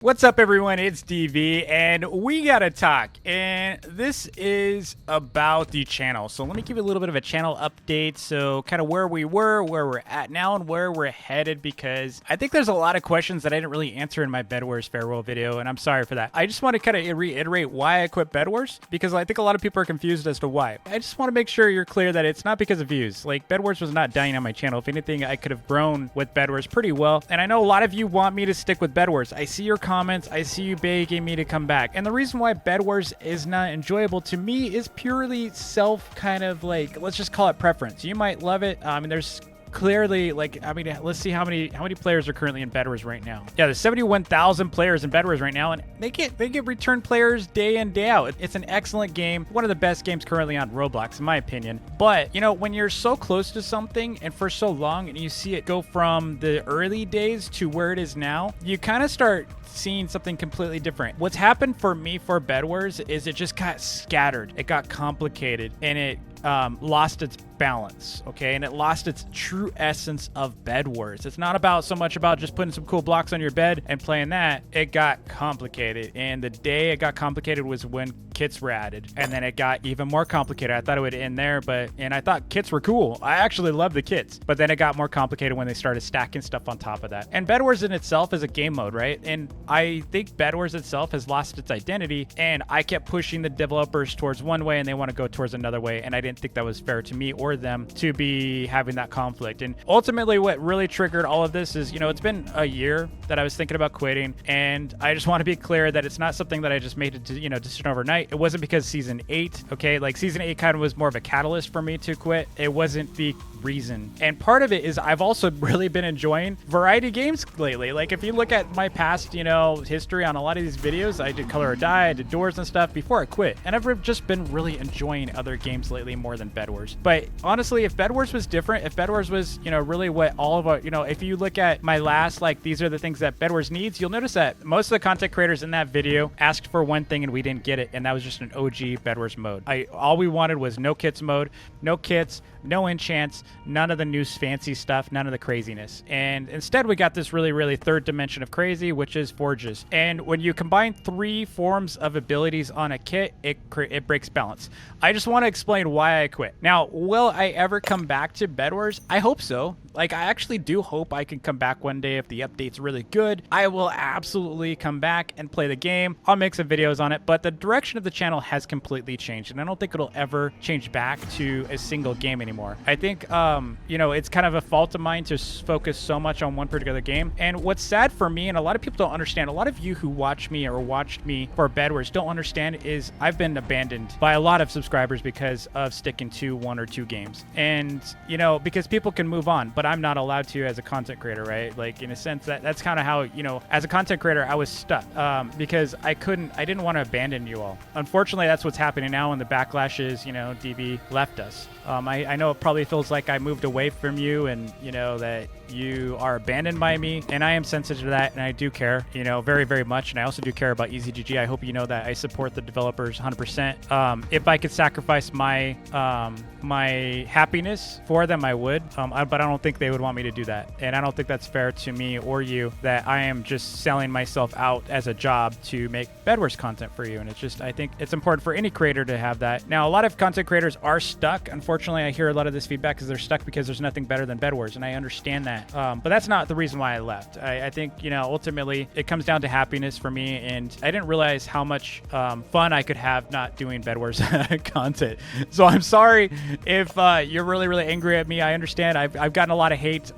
What's up, everyone? It's DV, and we gotta talk. And this is about the channel. So let me give you a little bit of a channel update. So kind of where we were, where we're at now, and where we're headed, because I think there's a lot of questions that I didn't really answer in my BedWars farewell video, and I'm sorry for that. I just want to kind of reiterate why I quit BedWars, because I think a lot of people are confused as to why. I just want to make sure you're clear that it's not because of views. Like, BedWars was not dying on my channel. If anything, I could have grown with BedWars pretty well. And I know a lot of you want me to stick with BedWars. I see your comments. I see you begging me to come back. And the reason why BedWars is not enjoyable to me is purely self kind of like, let's just call it preference. You might love it. I mean, there's clearly, like, I mean, let's see how many players are currently in BedWars right now. Yeah, there's 71,000 players in BedWars right now, and they get return players day in, day out. It's an excellent game, one of the best games currently on Roblox, in my opinion. But, you know, when you're so close to something and for so long, and you see it go from the early days to where it is now, you kind of start seeing something completely different. What's happened for me for BedWars is it just got scattered. It got complicated, and it lost its balance, okay? And it lost its true essence of BedWars. It's not about so much about just putting some cool blocks on your bed and playing that. It got complicated, and the day it got complicated was when kits were added, and then it got even more complicated. I thought it would end there, and I thought kits were cool. I actually love the kits, but then it got more complicated when they started stacking stuff on top of that. And BedWars in itself is a game mode, right? And I think BedWars itself has lost its identity, and I kept pushing the developers towards one way, and they want to go towards another way, and I didn't think that was fair to me or them to be having that conflict. And ultimately, what really triggered all of this is, you know, it's been a year that I was thinking about quitting, and I just want to be clear that it's not something that I just made a decision overnight. It wasn't because season 8, okay? Like, season 8 kind of was more of a catalyst for me to quit. It wasn't the reason. And part of it is I've also really been enjoying variety games lately. Like, if you look at my past, history on a lot of these videos, I did Color or Die, I did Doors and stuff before I quit. And I've just been really enjoying other games lately more than BedWars. But honestly, if BedWars was different, if BedWars was, really what all of our, if you look at my last, like, these are the things that BedWars needs, you'll notice that most of the content creators in that video asked for one thing and we didn't get it. And that was just an OG BedWars mode. All we wanted was no kits mode, no kits, no enchants, none of the new fancy stuff, none of the craziness. And instead, we got this really, really third dimension of crazy, which is forges. And when you combine 3 forms of abilities on a kit, it breaks balance. I just want to explain why I quit. Now, will I ever come back to BedWars? I hope so. Like, I actually do hope I can come back one day if the update's really good. I will absolutely come back and play the game. I'll make some videos on it, but the direction of the channel has completely changed, and I don't think it'll ever change back to a single game anymore. I think, it's kind of a fault of mine to focus so much on one particular game. And what's sad for me, and a lot of people don't understand, a lot of you who watch me or watched me for BedWars don't understand, is I've been abandoned by a lot of subscribers because of sticking to 1 or 2 games. And, because people can move on, but I'm not allowed to as a content creator, right? Like, in a sense, that's kind of how, as a content creator, I was stuck because I didn't want to abandon you all. Unfortunately, that's what's happening now, and the backlash is, DV left us. I know it probably feels like I moved away from you, and, that you are abandoned by me, and I am sensitive to that, and I do care, very, very much. And I also do care about EasyGG. I hope you know that I support the developers 100%. If I could sacrifice my my happiness for them, I would, but I don't think they would want me to do that, and I don't think that's fair to me or you, that I am just selling myself out as a job to make BedWars content for you. And I think it's important for any creator to have that. Now, a lot of content creators are stuck. Unfortunately, I hear a lot of this feedback because they're stuck because there's nothing better than BedWars, and I understand that. But that's not the reason why I left. I think, ultimately it comes down to happiness for me, and I didn't realize how much fun I could have not doing BedWars content. So I'm sorry if you're really, really angry at me. I understand. I've gotten a lot of hate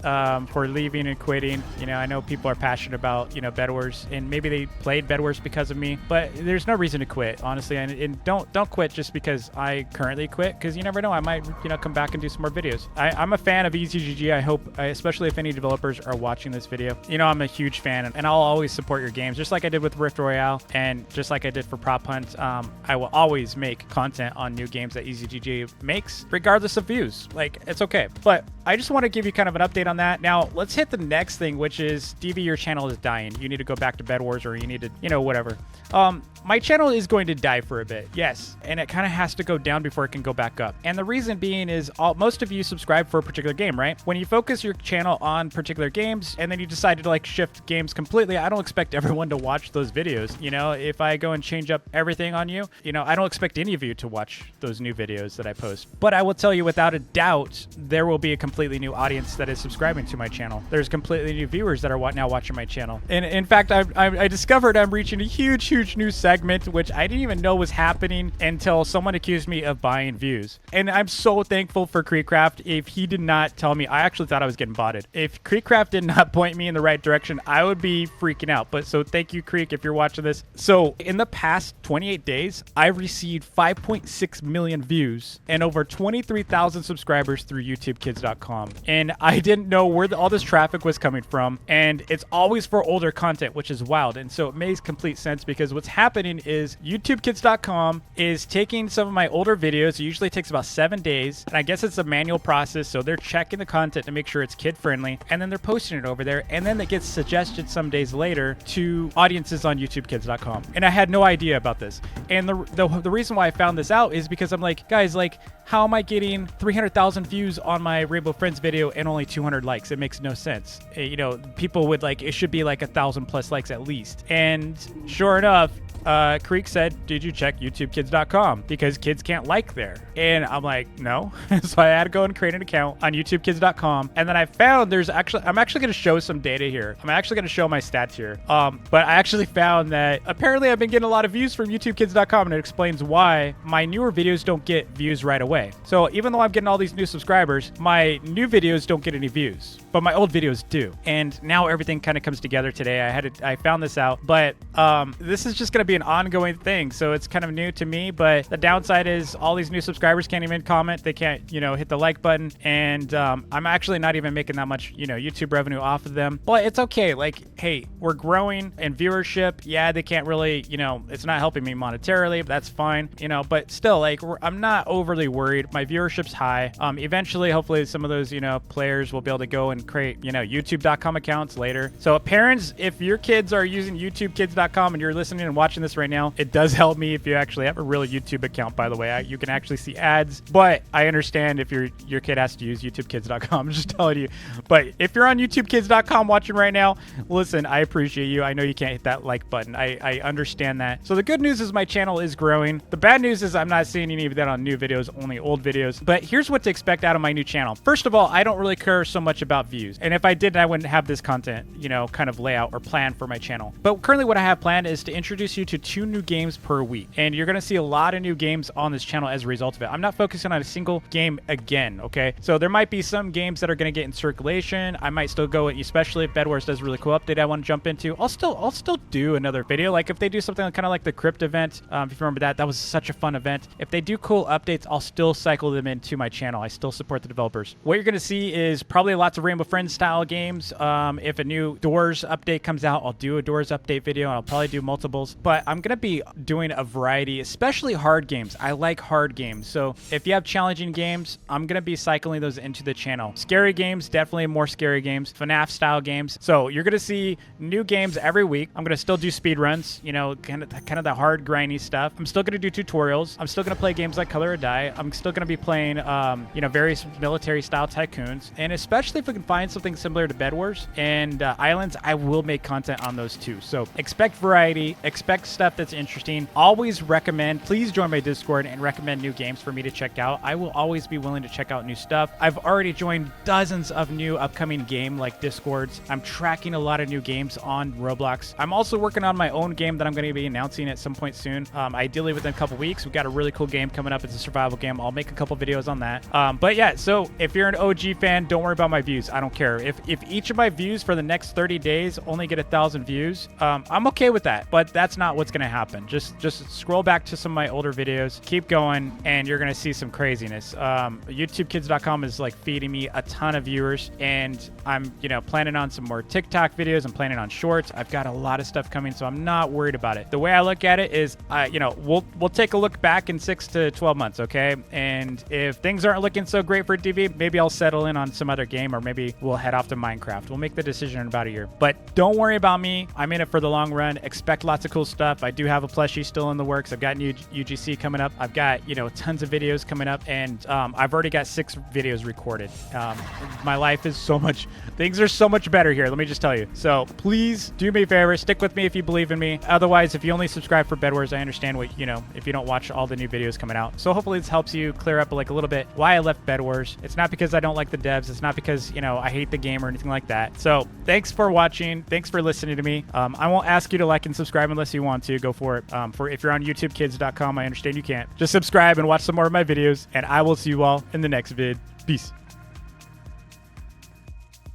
for leaving and quitting. I know people are passionate about, BedWars, and maybe they played BedWars because of me, but there's no reason to quit, honestly. And don't quit just because I currently quit, because you never know. I might, come back and do some more videos. I'm a fan of EasyGG. I hope, especially if any developers are watching this video, I'm a huge fan, and I'll always support your games, just like I did with Rift Royale, and just like I did for Prop Hunt. I will always make content on new games that EasyGG makes, regardless of views. Like, it's okay. But I just want to give you you kind of an update on that. Now, let's hit the next thing, which is DV, your channel is dying. You need to go back to BedWars, or you need to, you know, whatever. My channel is going to die for a bit, yes, and it kind of has to go down before it can go back up. And the reason being is most of you subscribe for a particular game, right? When you focus your channel on particular games and then you decide to like shift games completely, I don't expect everyone to watch those videos. You know, if I go and change up everything on you, you know, I don't expect any of you to watch those new videos that I post. But I will tell you without a doubt, there will be a completely new audience that is subscribing to my channel. There's completely new viewers that are now watching my channel. And in fact, I discovered I'm reaching a huge new segment, which I didn't even know was happening until someone accused me of buying views. And I'm so thankful for Creekcraft. If he did not tell me, I actually thought I was getting botted. If Creekcraft did not point me in the right direction, I would be freaking out. But so thank you, Creek, if you're watching this. So in the past 28 days, I received 5.6 million views and over 23,000 subscribers through YouTubeKids.com. And I didn't know where all this traffic was coming from. And it's always for older content, which is wild. And so it makes complete sense, because what's happening is YouTubeKids.com is taking some of my older videos. It usually takes about 7 days. And I guess it's a manual process. So they're checking the content to make sure it's kid friendly. And then they're posting it over there. And then it gets suggested some days later to audiences on YouTubeKids.com. And I had no idea about this. And the reason why I found this out is because I'm like, guys, like, how am I getting 300,000 views on my Rainbow Friends video and only 200 likes? It makes no sense. You know, people would like, it should be like 1,000+ likes at least. And sure enough, Creek said, did you check YouTubeKids.com? Because kids can't like there. And I'm like, no. So I had to go and create an account on YouTubeKids.com. And then I found I'm actually going to show some data here. I'm actually going to show my stats here. But I actually found that apparently I've been getting a lot of views from YouTubeKids.com, and it explains why my newer videos don't get views right away. So even though I'm getting all these new subscribers, my new videos don't get any views, but my old videos do. And now everything kind of comes together today. I found this out, but this is just going to be an ongoing thing. So it's kind of new to me, but the downside is all these new subscribers can't even comment. They can't, you know, hit the like button. And I'm actually not even making that much, you know, YouTube revenue off of them, but it's okay. Like, hey, we're growing in viewership. Yeah, they can't really, you know, it's not helping me monetarily, but that's fine, you know, but still, like, I'm not overly worried. My viewership's high. Eventually, hopefully some of those, you know, players will be able to go and create, you know, YouTube.com accounts later. So parents, if your kids are using YouTubeKids.com and you're listening and watching this right now, it does help me if you actually have a real YouTube account, by the way. You can actually see ads, but I understand if your kid has to use YouTubeKids.com. I'm just telling you. But if you're on YouTubeKids.com watching right now, listen, I appreciate you. I know you can't hit that like button. I understand that. So the good news is my channel is growing. The bad news is I'm not seeing any of that on new videos, only old videos. But here's what to expect out of my new channel. First of all, I don't really care so much about views. And if I did, I wouldn't have this content, you know, kind of layout or plan for my channel. But currently what I have planned is to introduce you to 2 new games per week. And you're going to see a lot of new games on this channel as a result of it. I'm not focusing on a single game again, okay? So there might be some games that are going to get in circulation. I might still go, especially if BedWars does a really cool update I want to jump into. I'll still do another video. Like if they do something kind of like the Crypt event, if you remember that was such a fun event. If they do cool updates, I'll still cycle them into my channel. I still support the developers. What you're going to see is probably lots of Rainbow Friends style games. If a new Doors update comes out, I'll do a Doors update video, and I'll probably do multiples. But I'm going to be doing a variety, especially hard games. I like hard games. So if you have challenging games, I'm going to be cycling those into the channel. Scary games, definitely more scary games. FNAF style games. So you're going to see new games every week. I'm going to still do speed runs, you know, kind of the hard grindy stuff. I'm still going to do tutorials. I'm still going to play games like Color or Die. I'm still going to be playing, you know, various military style tycoons. And especially if we can find something similar to BedWars and Islands, I will make content on those too. So expect variety, expect stuff that's interesting. Always recommend, please join my Discord and recommend new games for me to check out. I will always be willing to check out new stuff. I've already joined dozens of new upcoming game like Discords. I'm tracking a lot of new games on Roblox. I'm also working on my own game that I'm going to be announcing at some point soon. Ideally within a couple weeks. We've got a really cool game coming up. It's a survival game. I'll make a couple videos on that. But yeah, so if you're an OG fan, don't worry about my views. I don't care. If each of my views for the next 30 days only get 1,000 views, I'm okay with that. But that's not not what's going to happen. Just scroll back to some of my older videos, keep going, and you're going to see some craziness. YouTubeKids.com is like feeding me a ton of viewers, and I'm, you know, planning on some more TikTok videos. I'm planning on shorts. I've got a lot of stuff coming, so I'm not worried about it. The way I look at it is, you know, we'll take a look back in 6 to 12 months, okay? And if things aren't looking so great for DV, maybe I'll settle in on some other game, or maybe we'll head off to Minecraft. We'll make the decision in about a year. But don't worry about me. I'm in it for the long run. Expect lots of cool stuff. I do have a plushie still in the works. I've got new UGC coming up. I've got, you know, tons of videos coming up, and I've already got 6 videos recorded. My life is so much, things are so much better here, let me just tell you. So please do me a favor, stick with me if you believe in me. Otherwise, if you only subscribe for BedWars, I understand what, you know, if you don't watch all the new videos coming out. So hopefully this helps you clear up like a little bit why I left BedWars. It's not because I don't like the devs. It's not because, you know, I hate the game or anything like that. So thanks for watching. Thanks for listening to me. I won't ask you to like and subscribe unless you want to. Go for it. If you're on YouTubeKids.com, I understand you can't. Just subscribe and watch some more of my videos, and I will see you all in the next vid. Peace.